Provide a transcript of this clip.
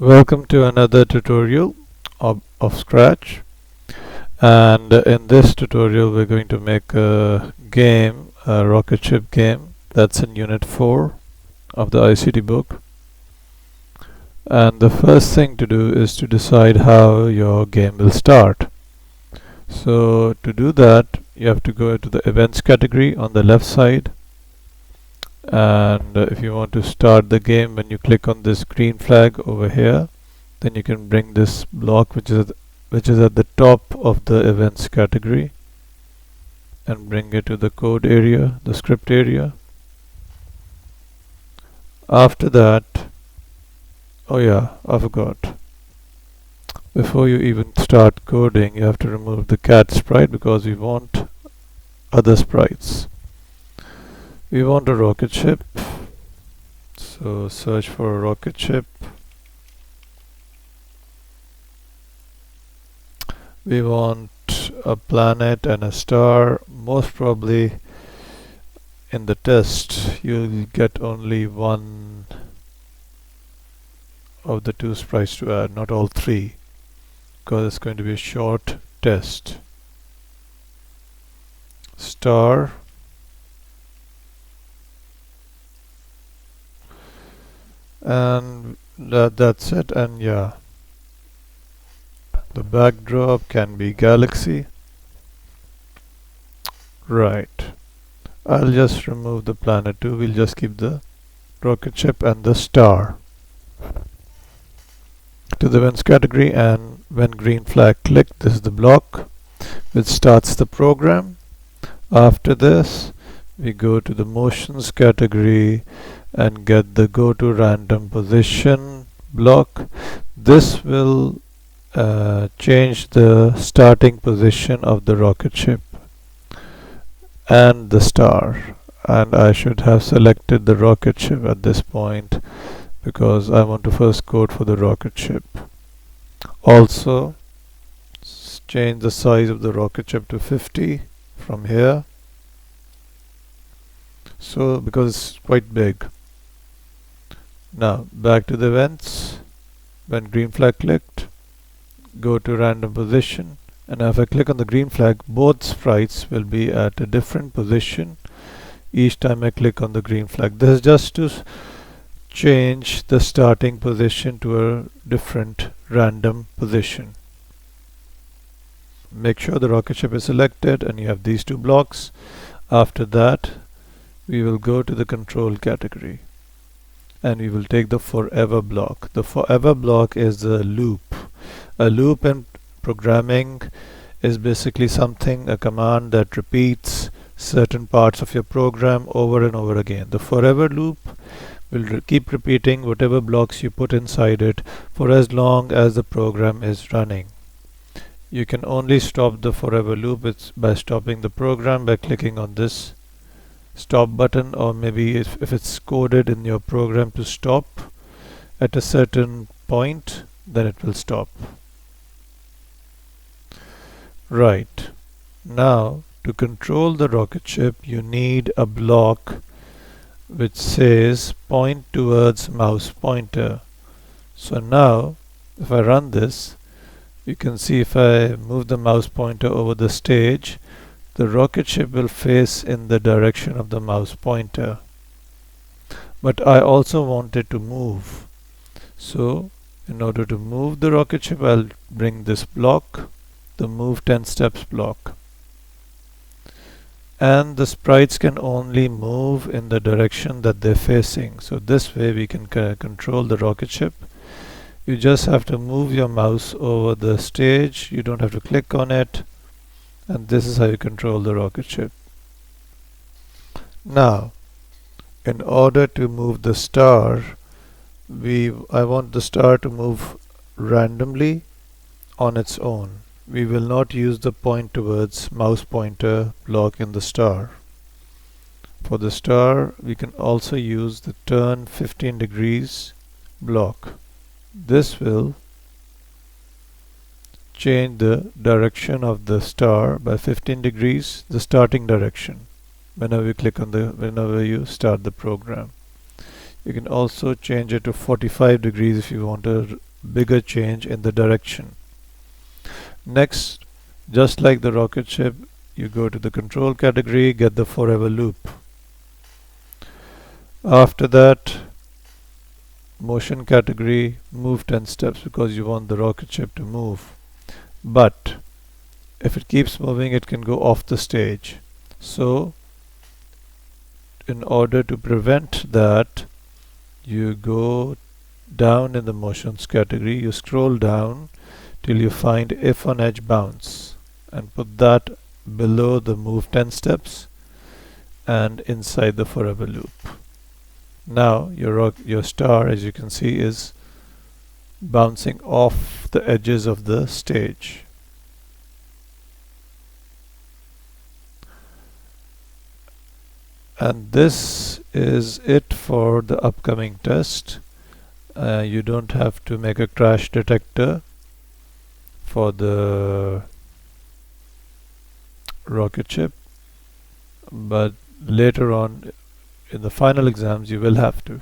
Welcome to another tutorial of Scratch, and in this tutorial we're going to make a game, a rocket ship game that's in Unit 4 of the ICT book. And the first thing to do is to decide how your game will start. So to do that you have to go to the events category on the left side, and if you want to start the game, when you click on this green flag over here, then you can bring this block which is at the top of the events category and bring it to the code area, the script area. After that, oh yeah, I forgot. Before you even start coding, you have to remove the cat sprite because we want other sprites. We want a rocket ship, so search for a rocket ship. We want a planet and a star. Most probably in the test you'll get only one of the two sprites to add, not all three, because it's going to be a short test. Star, and that's it. And yeah, the backdrop can be galaxy. Right, I'll just remove the planet too. We'll just keep the rocket ship and the star. To the events category, and when green flag clicked, this is the block which starts the program. After this we go to the motions category and get the go to random position block. This will change the starting position of the rocket ship and the star, and I should have selected the rocket ship at this point because I want to first code for the rocket ship. Also change the size of the rocket ship to 50 from here, so because it's quite big. Now back to the events. When green flag clicked, go to random position, and if I click on the green flag, both sprites will be at a different position each time I click on the green flag. This is just to change the starting position to a different random position. Make sure the rocket ship is selected and you have these two blocks. After that we will go to the control category and we will take the forever block. The forever block is a loop. A loop in programming is basically a command that repeats certain parts of your program over and over again. The forever loop will keep repeating whatever blocks you put inside it for as long as the program is running. You can only stop the forever loop by stopping the program by clicking on this stop button, or maybe if it's coded in your program to stop at a certain point, then it will stop. Right, now to control the rocket ship you need a block which says point towards mouse pointer. So now if I run this, you can see if I move the mouse pointer over the stage, the rocket ship will face in the direction of the mouse pointer. But I also want it to move. So in order to move the rocket ship, I'll bring this block, the move 10 steps block. And the sprites can only move in the direction that they're facing. So this way we can control the rocket ship. You just have to move your mouse over the stage. You don't have to click on it. And this is how you control the rocket ship. Now, in order to move the star, I want the star to move randomly on its own. We will not use the point towards mouse pointer block in the star. For the star, we can also use the turn 15 degrees block. This will change the direction of the star by 15 degrees, the starting direction, whenever you start the program. You can also change it to 45 degrees if you want a bigger change in the direction. Next, just like the rocket ship, you go to the control category, get the forever loop. After that, motion category, move 10 steps because you want the rocket ship to move. But if it keeps moving, it can go off the stage. So in order to prevent that, you go down in the motions category, you scroll down till you find if on edge bounce and put that below the move 10 steps and inside the forever loop. Now your star, as you can see, is bouncing off the edges of the stage. And this is it for the upcoming test. You don't have to make a crash detector for the rocket ship, but later on in the final exams you will have to.